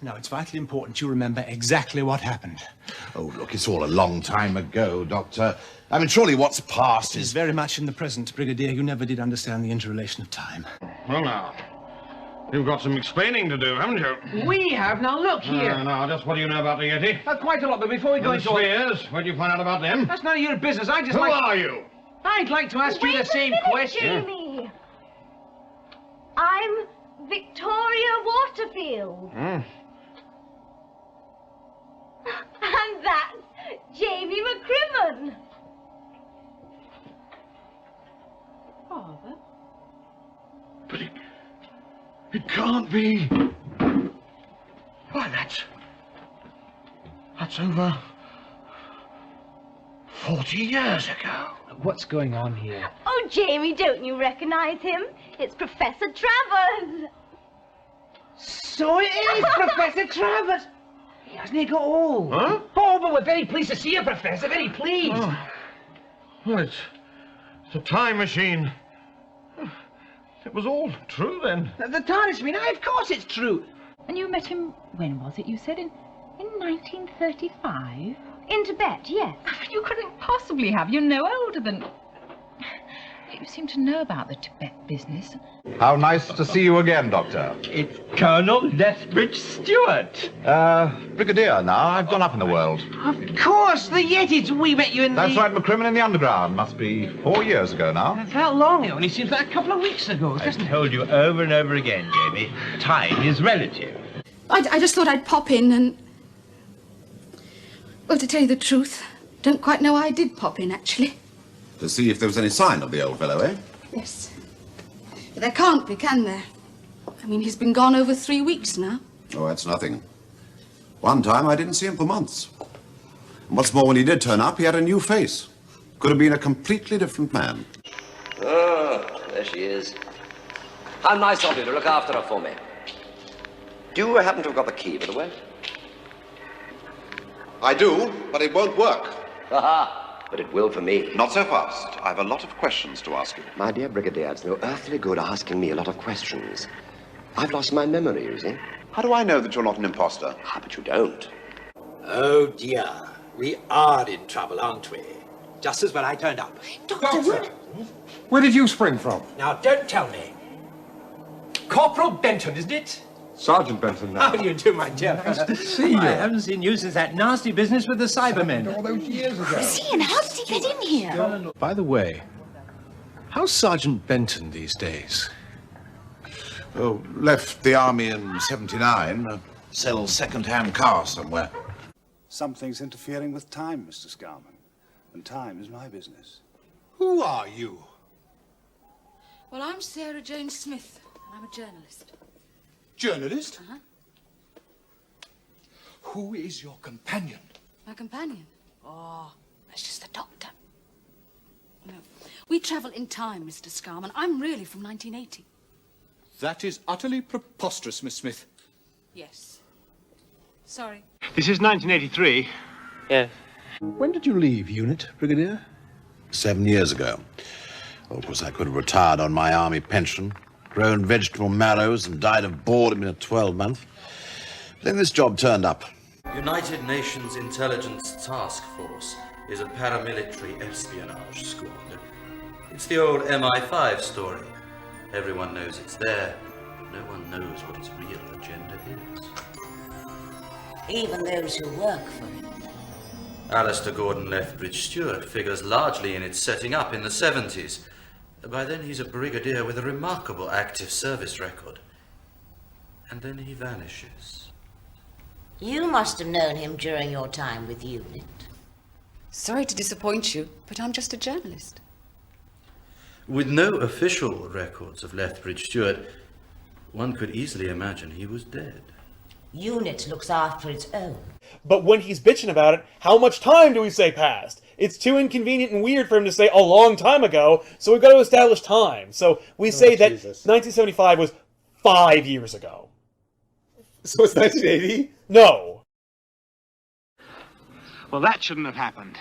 Now, it's vitally important you remember exactly what happened. Oh, look, it's all a long time ago, Doctor. I mean, surely what's past is very much in the present, Brigadier. You never did understand the interrelation of time. Well, now, you've got some explaining to do, haven't you? We have. Now, look here. Now, just what do you know about the Yeti? Quite a lot, but before we go into... The spheres? Where'd you find out about them? That's none of your business. I just Who are you? I'd like to ask you the same question. Jamie. I'm Victoria Waterfield. And that's Jamie McCrimmon. Father? But it can't be. Why, that's over 40 years ago. What's going on here? Oh, Jamie, don't you recognize him? It's Professor Travers. So it is Professor Travers. Hasn't he got old? Huh? Oh, but we're very pleased to see you, Professor. Very pleased. Oh. Well, it's a time machine. It was all true then. The TARDIS, I mean, of course it's true. And you met him, when was it, you said, in 1935? In Tibet, yes. You couldn't possibly have. You're no older than... You seem to know about the Tibet business. How nice to see you again, Doctor. It's Colonel Lethbridge Stewart. Brigadier now. I've gone up in the world. Of course, the Yetis. We met you in That's right, McCrimmon in the Underground. Must be 4 years ago now. How long? It only seems like a couple of weeks ago, I've doesn't it? told you over and over again, Jamie, time is relative. I just thought I'd pop in and... Well, to tell you the truth, don't quite know why I did pop in, actually. To see if there was any sign of the old fellow, eh? Yes. But there can't be, can there? I mean, he's been gone over 3 weeks now. Oh, that's nothing. One time I didn't see him for months. And what's more, when he did turn up, he had a new face. Could have been a completely different man. Oh, there she is. How nice of you to look after her for me. Do you happen to have got the key, by the way? I do, but it won't work. Haha. But it will for me. Not so fast. I have a lot of questions to ask you. My dear Brigadier, it's no earthly good asking me a lot of questions. I've lost my memory, you see. How do I know that you're not an imposter? Ah, but you don't. Oh, dear. We are in trouble, aren't we? Just as when I turned up. Doctor! Where did you spring from? Now, don't tell me. Corporal Benton, isn't it? Sergeant Benton now. How do you do, my dear? Nice to see you. I haven't seen you since that nasty business with the Cybermen. All those years ago. Ian, how did he get in here? By the way, how's Sergeant Benton these days? Oh, left the army in 79. Sells second-hand cars somewhere. Something's interfering with time, Mr. Scarman. And time is my business. Who are you? Well, I'm Sarah Jane Smith, and I'm a journalist. Journalist? Uh-huh. Who is your companion? My companion? Oh, that's just the doctor. No. We travel in time, Mr. Scarman. I'm really from 1980. That is utterly preposterous, Miss Smith. Yes. Sorry. This is 1983. Yes. When did you leave unit, Brigadier? 7 years ago. Well, of course, I could have retired on my army pension, grown vegetable marrows, and died of boredom in a 12-month. But then this job turned up. United Nations Intelligence Task Force is a paramilitary espionage squad. It's the old MI5 story. Everyone knows it's there. No one knows what its real agenda is. Even those who work for him. Alistair Gordon Lethbridge Stewart figures largely in its setting up in the 70s. By then he's a brigadier with a remarkable active service record. And then he vanishes. You must have known him during your time with UNIT. Sorry to disappoint you, but I'm just a journalist. With no official records of Lethbridge Stewart, one could easily imagine he was dead. UNIT looks after its own. But when he's bitching about it, how much time do we say passed? It's too inconvenient and weird for him to say a long time ago, so we've got to establish time. So we say that 1975 was 5 years ago. So it's 1980? No. Well, that shouldn't have happened.